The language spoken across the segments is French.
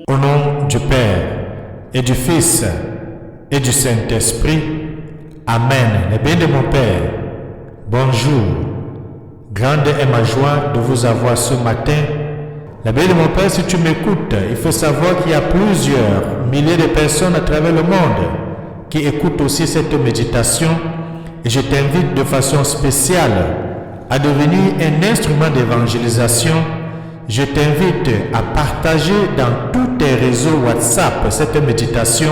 Au nom du Père et du Fils et du Saint-Esprit, Amen. Les bénis de mon Père, bonjour. Grande est ma joie de vous avoir ce matin. Les bénis de mon Père, si tu m'écoutes, il faut savoir qu'il y a plusieurs milliers de personnes à travers le monde qui écoutent aussi cette méditation. Et je t'invite de façon spéciale à devenir un instrument d'évangélisation. Je t'invite à partager dans tous tes réseaux WhatsApp cette méditation.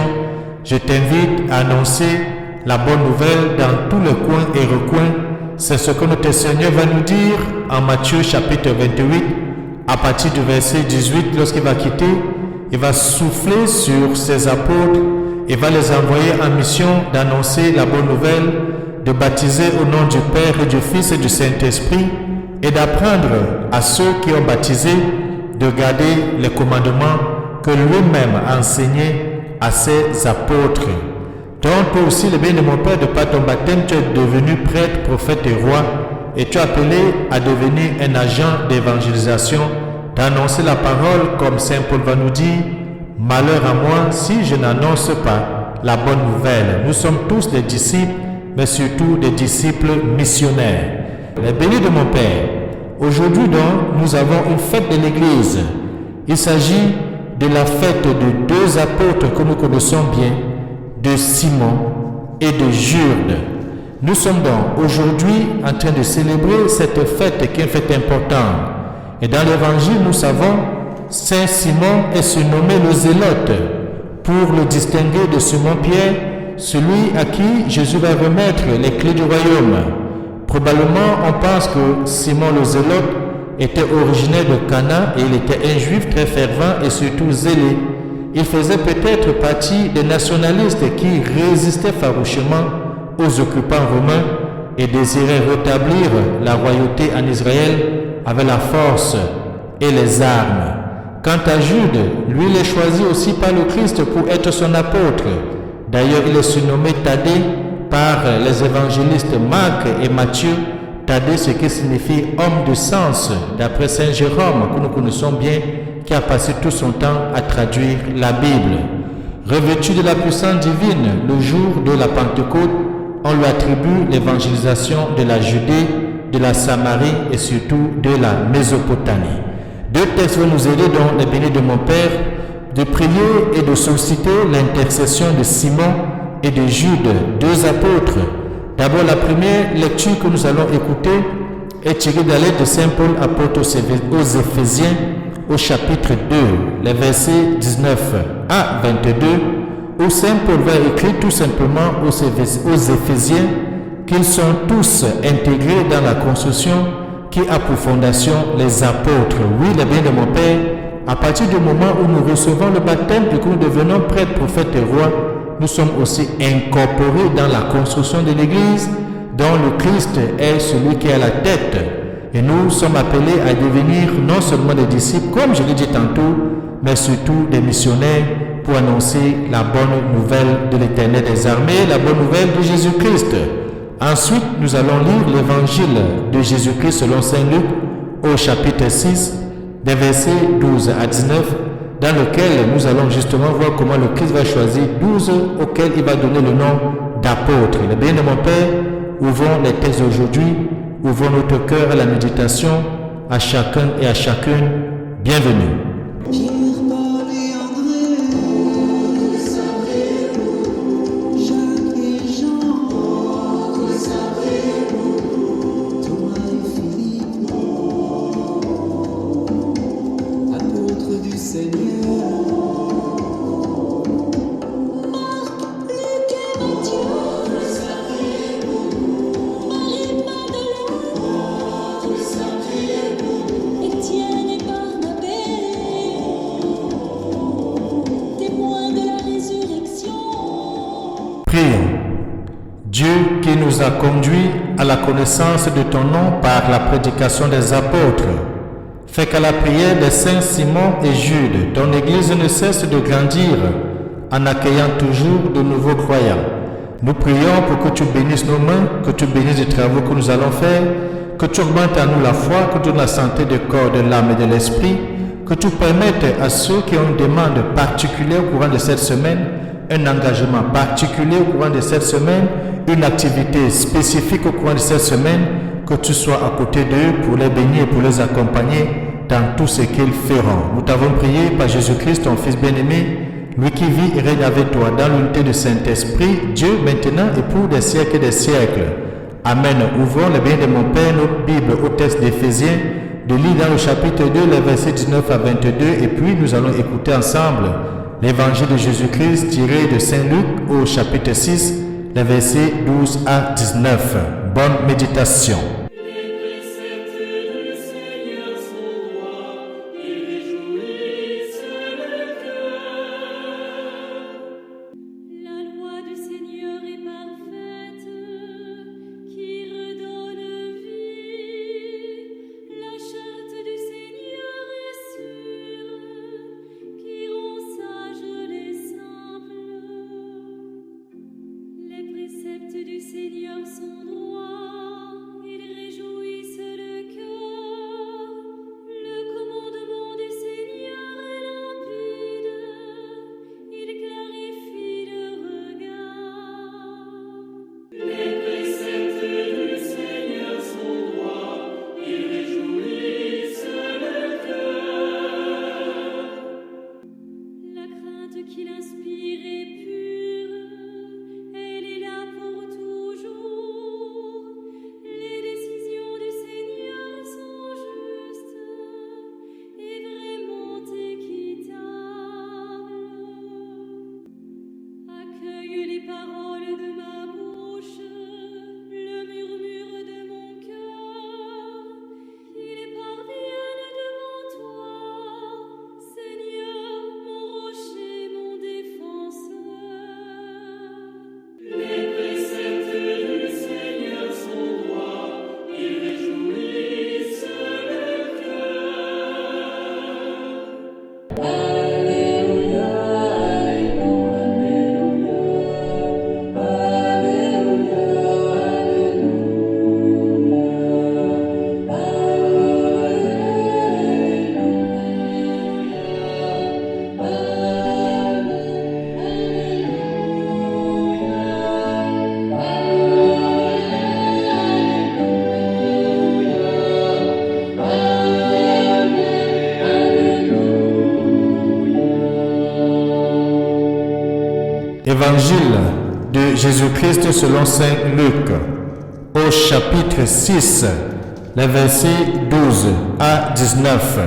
Je t'invite à annoncer la bonne nouvelle dans tous les coins et recoins. C'est ce que notre Seigneur va nous dire en Matthieu chapitre 28, à partir du verset 18, lorsqu'il va quitter, il va souffler sur ses apôtres, il va les envoyer en mission d'annoncer la bonne nouvelle, de baptiser au nom du Père et du Fils et du Saint-Esprit, et d'apprendre à ceux qui ont baptisé de garder les commandements que lui-même a enseignés à ses apôtres. Donc toi aussi, le bien de mon Père, de par ton baptême, tu es devenu prêtre, prophète et roi, et tu es appelé à devenir un agent d'évangélisation, d'annoncer la parole comme Saint Paul va nous dire, « Malheur à moi si je n'annonce pas la bonne nouvelle. » Nous sommes tous des disciples, mais surtout des disciples missionnaires. Les bénis de mon Père, aujourd'hui donc, nous avons une fête de l'Église. Il s'agit de la fête de deux apôtres que nous connaissons bien, de Simon et de Jude. Nous sommes donc aujourd'hui en train de célébrer cette fête qui est une fête importante. Et dans l'Évangile, nous savons, Saint Simon est surnommé le Zélote pour le distinguer de Simon-Pierre, celui à qui Jésus va remettre les clés du royaume. Probablement, on pense que Simon le Zélote était originaire de Cana et il était un juif très fervent et surtout zélé. Il faisait peut-être partie des nationalistes qui résistaient farouchement aux occupants romains et désiraient rétablir la royauté en Israël avec la force et les armes. Quant à Jude, lui, il est choisi aussi par le Christ pour être son apôtre. D'ailleurs, il est surnommé Thaddée par les évangélistes Marc et Matthieu. Thaddée, ce qui signifie homme de sens, d'après Saint Jérôme, que nous connaissons bien, qui a passé tout son temps à traduire la Bible. Revêtu de la puissance divine, le jour de la Pentecôte, on lui attribue l'évangélisation de la Judée, de la Samarie et surtout de la Mésopotamie. Deux textes vont nous aider dans les bénis de mon Père, de prier et de solliciter l'intercession de Simon et de Jude, deux apôtres. D'abord, la première lecture que nous allons écouter est tirée de la lettre de Saint Paul, apôtre aux Éphésiens, au chapitre 2, les versets 19 à 22, où Saint Paul va écrire tout simplement aux Éphésiens qu'ils sont tous intégrés dans la construction qui a pour fondation les apôtres. Oui, les biens de mon Père, à partir du moment où nous recevons le baptême et que nous devenons prêtres, prophètes et rois, nous sommes aussi incorporés dans la construction de l'Église, dont le Christ est celui qui est à la tête. Et nous sommes appelés à devenir non seulement des disciples, comme je l'ai dit tantôt, mais surtout des missionnaires pour annoncer la bonne nouvelle de l'Éternel des armées, la bonne nouvelle de Jésus-Christ. Ensuite, nous allons lire l'évangile de Jésus-Christ selon Saint Luc au chapitre 6, des versets 12 à 19, dans lequel nous allons justement voir comment le Christ va choisir 12 auxquels il va donner le nom d'apôtres. Le bien de mon Père, ouvrons les textes d'aujourd'hui, ouvrons notre cœur à la méditation, à chacun et à chacune. Bienvenue. Dieu qui nous a conduits à la connaissance de ton nom par la prédication des apôtres, fais qu'à la prière des saints Simon et Jude, ton Église ne cesse de grandir en accueillant toujours de nouveaux croyants. Nous prions pour que tu bénisses nos mains, que tu bénisses les travaux que nous allons faire, que tu augmentes en nous la foi, que tu donnes la santé du corps, de l'âme et de l'esprit, que tu permettes à ceux qui ont une demande particulière au courant de cette semaine, un engagement particulier au courant de cette semaine, une activité spécifique au courant de cette semaine, que tu sois à côté d'eux pour les bénir et pour les accompagner dans tout ce qu'ils feront. Nous t'avons prié par Jésus-Christ, ton Fils bien-aimé, lui qui vit et règne avec toi dans l'unité du Saint-Esprit, Dieu maintenant et pour des siècles et des siècles. Amen. Ouvrons le bien de mon Père, notre Bible au texte d'Éphésiens, de lire dans le chapitre 2, les versets 19 à 22, et puis nous allons écouter ensemble l'évangile de Jésus-Christ tiré de Saint Luc au chapitre 6, les versets 12 à 19. Bonne méditation. Du Seigneur sont droits, ils réjouissent le cœur. Le commandement du Seigneur est limpide, il clarifie le regard. Les préceptes du Seigneur sont droits, ils réjouissent le cœur. La crainte qu'il inspire est pure, elle est là pour toujours. Les décisions du Seigneur sont justes et vraiment équitables. Accueille les paroles de ma bouche, le murmure de mon cœur, qu'ils parviennent devant toi, Seigneur, mon rocher, mon défenseur. Les préceptes du Seigneur sont droits, ils réjouissent le cœur. Alléluia, Alléluia, Évangile de Jésus-Christ selon Saint Luc, au chapitre 6, les versets 12 à 19.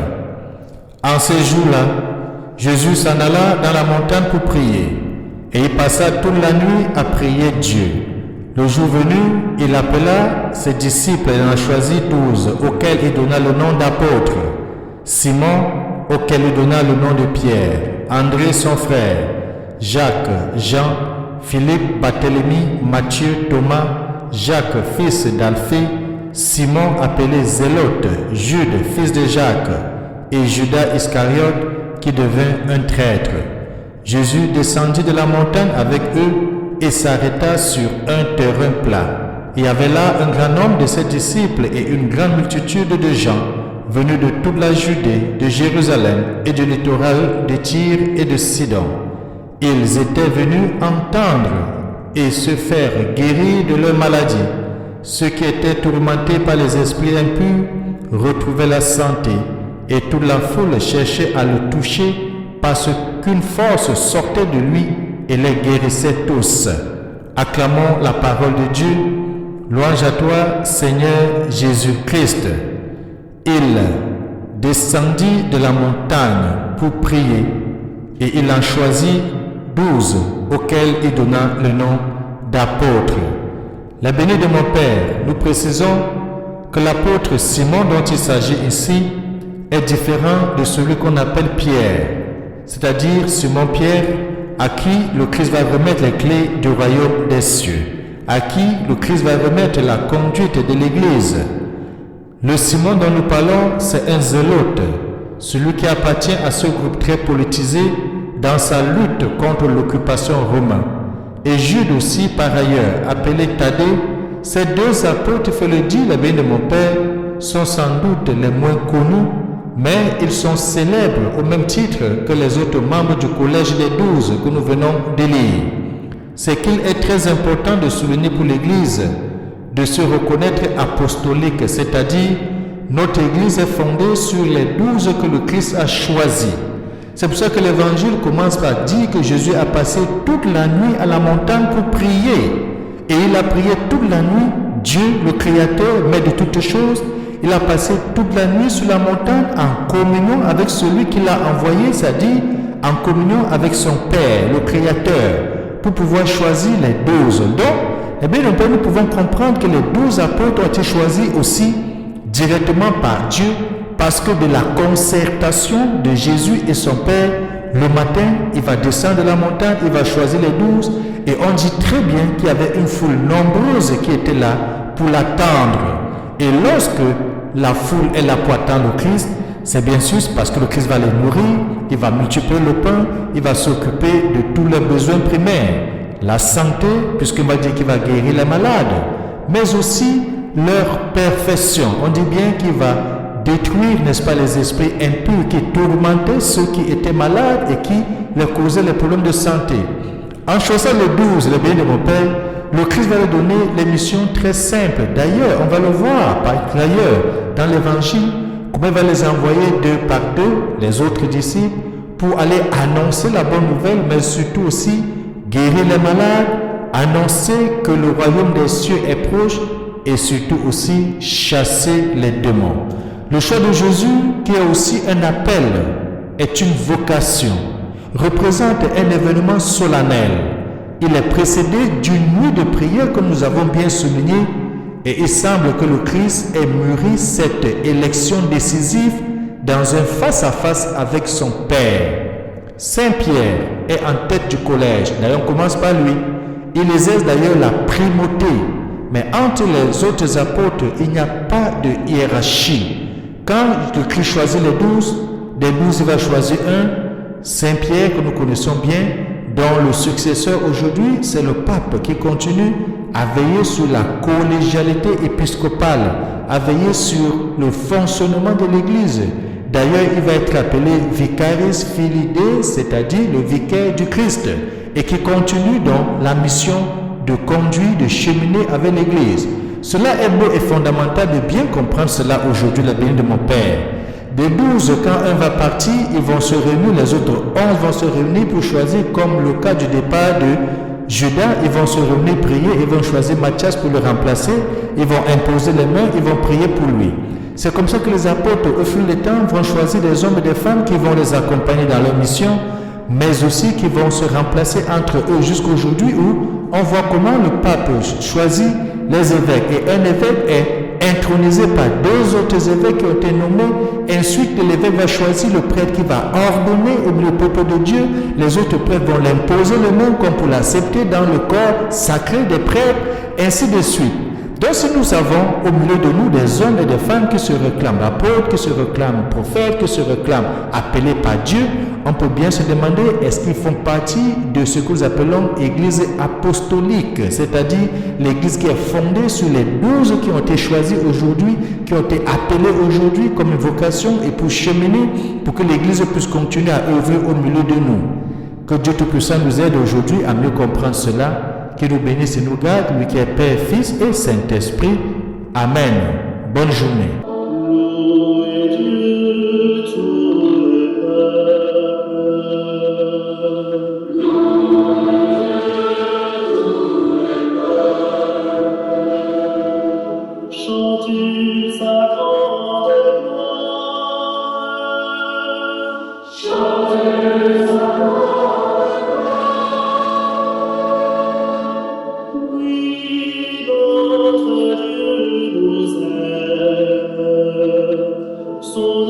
En ces jours-là, Jésus s'en alla dans la montagne pour prier, et il passa toute la nuit à prier Dieu. Le jour venu, il appela ses disciples et en choisit 12, auxquels il donna le nom d'apôtres. Simon, auquel il donna le nom de Pierre, André son frère, Jacques, Jean, Philippe, Barthélemy, Matthieu, Thomas, Jacques, fils d'Alphée, Simon appelé Zélote, Jude, fils de Jacques, et Judas Iscariote, qui devint un traître. Jésus descendit de la montagne avec eux et s'arrêta sur un terrain plat. Il y avait là un grand nombre de ses disciples et une grande multitude de gens venus de toute la Judée, de Jérusalem et du littoral de Tyr et de Sidon. Ils étaient venus entendre et se faire guérir de leur maladie. Ceux qui étaient tourmentés par les esprits impurs retrouvaient la santé, et toute la foule cherchait à le toucher parce qu'une force sortait de lui et les guérissait tous. Acclamons la parole de Dieu. Louange à toi, Seigneur Jésus-Christ. Il descendit de la montagne pour prier, et il en choisit 12, auxquels il donna le nom d'apôtres. La bénie de mon Père, nous précisons que l'apôtre Simon dont il s'agit ici est différent de celui qu'on appelle Pierre, c'est-à-dire Simon Pierre, à qui le Christ va remettre les clés du royaume des cieux. à qui le Christ va remettre la conduite de l'Église. Le Simon dont nous parlons, c'est un zélote, celui qui appartient à ce groupe très politisé dans sa lutte contre l'occupation romaine. Et Jude aussi, par ailleurs, appelé Thaddée. Ces deux apôtres, il faut le dire, la bien de mon Père, sont sans doute les moins connus, mais ils sont célèbres au même titre que les autres membres du collège des 12 que nous venons de lire. C'est qu'il est très important de souligner pour l'Église de se reconnaître apostolique, c'est-à-dire notre Église est fondée sur les 12 que le Christ a choisis. C'est pour ça que l'Évangile commence par dire que Jésus a passé toute la nuit à la montagne pour prier. Et il a prié toute la nuit, Dieu, le Créateur, Maître de toutes choses, il a passé toute la nuit sur la montagne en communion avec celui qui l'a envoyé, c'est-à-dire en communion avec son Père, le Créateur, pour pouvoir choisir les 12. Donc, eh bien, nous pouvons comprendre que les 12 apôtres ont été choisis aussi directement par Dieu, parce que de la concertation de Jésus et son Père, le matin, il va descendre de la montagne, il va choisir les 12, et on dit très bien qu'il y avait une foule nombreuse qui était là pour l'attendre. Et lorsque la foule est là pour attendre le Christ, c'est bien sûr parce que le Christ va les nourrir, il va multiplier le pain, il va s'occuper de tous leurs besoins primaires, la santé, puisqu'il va dire qu'il va guérir les malades, mais aussi leur perfection. On dit bien qu'il va détruire, n'est-ce pas, les esprits impurs qui tourmentaient ceux qui étaient malades et qui leur causaient les problèmes de santé. En choisissant les 12, le bien de mon Père, le Christ va leur donner les missions très simples. D'ailleurs, on va le voir par ailleurs dans l'Évangile, comment il va les envoyer deux par deux, les autres disciples, pour aller annoncer la bonne nouvelle, mais surtout aussi guérir les malades, annoncer que le royaume des cieux est proche et surtout aussi chasser les démons. Le choix de Jésus, qui est aussi un appel, est une vocation, représente un événement solennel. Il est précédé d'une nuit de prière que nous avons bien souligné et il semble que le Christ ait mûri cette élection décisive dans un face-à-face avec son Père. Saint Pierre est en tête du collège, d'ailleurs on commence par lui. Il exerce d'ailleurs la primauté, mais entre les autres apôtres, il n'y a pas de hiérarchie. Quand le Christ choisit les 12, des 12 il va choisir un, Saint Pierre que nous connaissons bien, dont le successeur aujourd'hui, c'est le pape qui continue à veiller sur la collégialité épiscopale, à veiller sur le fonctionnement de l'Église. D'ailleurs, il va être appelé Vicaris Filii Dei, c'est-à-dire le vicaire du Christ, et qui continue dans la mission de conduire, de cheminer avec l'Église. Cela est beau et fondamental de bien comprendre cela aujourd'hui, la bénédiction de mon Père. Des 12, quand un va partir, ils vont se réunir, les autres 11 vont se réunir pour choisir, comme le cas du départ de Judas, ils vont se réunir, prier, ils vont choisir Matthias pour le remplacer, ils vont imposer les mains, ils vont prier pour lui. C'est comme ça que les apôtres, au fil du temps, vont choisir des hommes et des femmes qui vont les accompagner dans leur mission, mais aussi qui vont se remplacer entre eux jusqu'à aujourd'hui où on voit comment le pape choisit les évêques. Et un évêque est intronisé par deux autres évêques qui ont été nommés. Ensuite, l'évêque va choisir le prêtre qui va ordonner au milieu du peuple de Dieu. Les autres prêtres vont l'imposer le nom comme pour l'accepter dans le corps sacré des prêtres, ainsi de suite. Donc si nous avons au milieu de nous des hommes et des femmes qui se réclament apôtres, qui se réclament prophètes, qui se réclament appelés par Dieu, on peut bien se demander est-ce qu'ils font partie de ce que nous appelons Église apostolique, c'est-à-dire l'Église qui est fondée sur les 12 qui ont été choisis aujourd'hui, qui ont été appelés aujourd'hui comme une vocation et pour cheminer, pour que l'Église puisse continuer à œuvrer au milieu de nous. Que Dieu Tout-Puissant nous aide aujourd'hui à mieux comprendre cela. Qu'il nous bénisse et nous garde, lui qui est Père, Fils et Saint-Esprit. Amen. Bonne journée. Louez Dieu, tout le peuple. Chantez sa grande gloire. Chantez sa oui, notre Dieu nous aime. Son